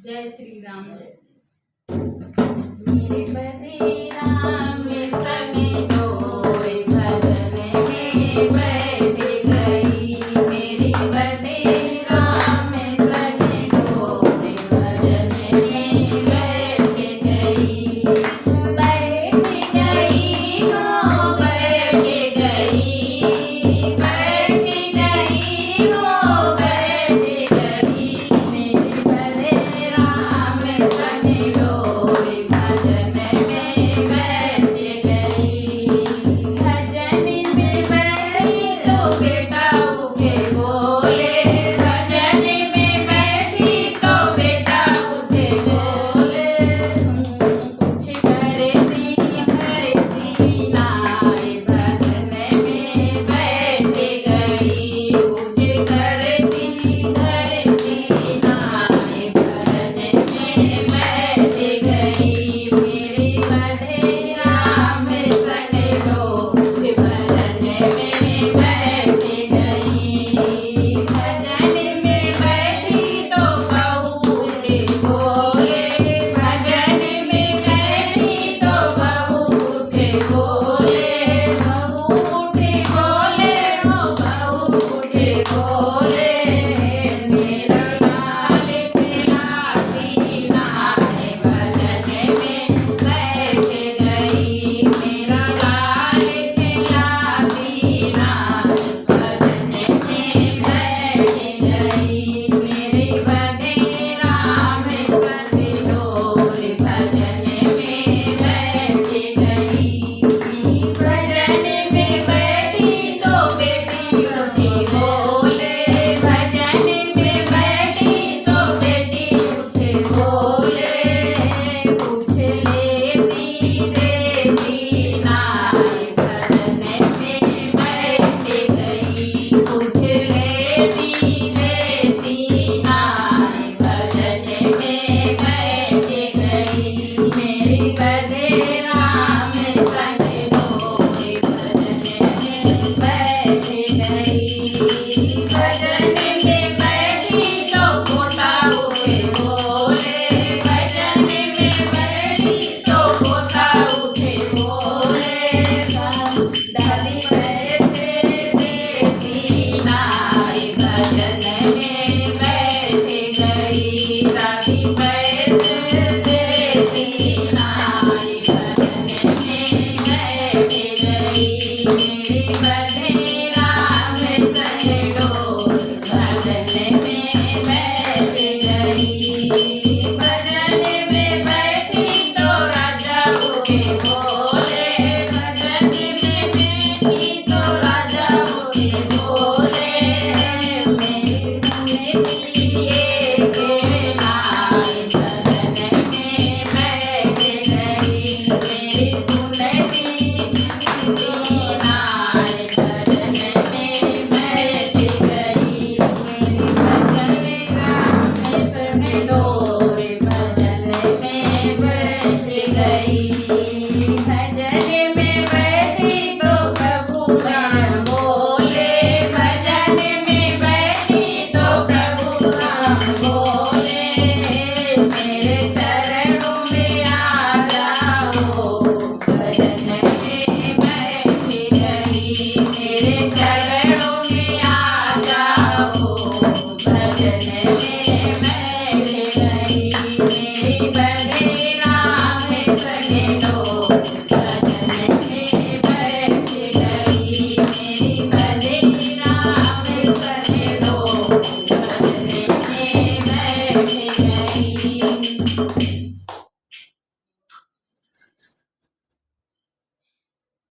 जय श्री राम। मेरे बदे राम संग जोड़े भजन में बैठ गई। मेरे बदे राम संग जोड़े भजन में बैठ गई। बैठ गई हो बैठ गई। बैठ गई हो बैठ गई। मेरे बदे राम संग जोड़े भजन में बैठ गई। भजन में बैठी तो बेटा उठे बोले। भजन में बैठी तो बेटा उठे बोले। कुछ करती नाय भजन में बैठ गई। कुछ करती नाय भजन में बैठ गई। मेरे बदे राम संग जोड़े भजन में बैठ गई। भजन में बैठी तो बहू उठे बोले। भजन में बैठी तो बहू उठे बोले। बहू उठे बोले हो बहू उठे बोले। मेरा लाल खिलाती नाय भजन में बैठ गई। मेरा लाल खिलाती नाय भजन में बैठ गई। मेरे बदे राम संग जोड़े भजन में बैठ गई। भजन में बैठी तो बेटी उठी बोले। भजन में बैठी तो बेटी उठे बोले। पूछ लेती देती नाय भजन में बैठ गई। पूछ लेती देती नाय भजन में बैठ गई। मेरे बदे राम संग जोड़े भजन में बैठ गई। भजन में बैठी तो पोता उठे बोले। भजन में बैठी तो पोता उठे बोले। दादी पैसे देती नाय भजन में बैठ गई। दादी पैसे देती नाय भजन में बैठ गई। मेरे बदे राम संग जोड़े भजन में बैठ गई। भजन में बैठी तो राजा उठे बोले। भजन में बैठी तो राजा उठे बोले। मेरी सुनती एक नाय भजन में बैठ गई। मेरी सुनती नाय भजन में बैठ गई। मेरे बदे राम संग जोड़े भजन में बैठ गई। भजन में बैठी तो प्रभु राम बोले। भजन में बैठी तो प्रभु राम बोले। मेरे चरणों में आ जाओ भजन में बैठ गई। मेरे चरणों में आ जाओ भजन में बैठ गई।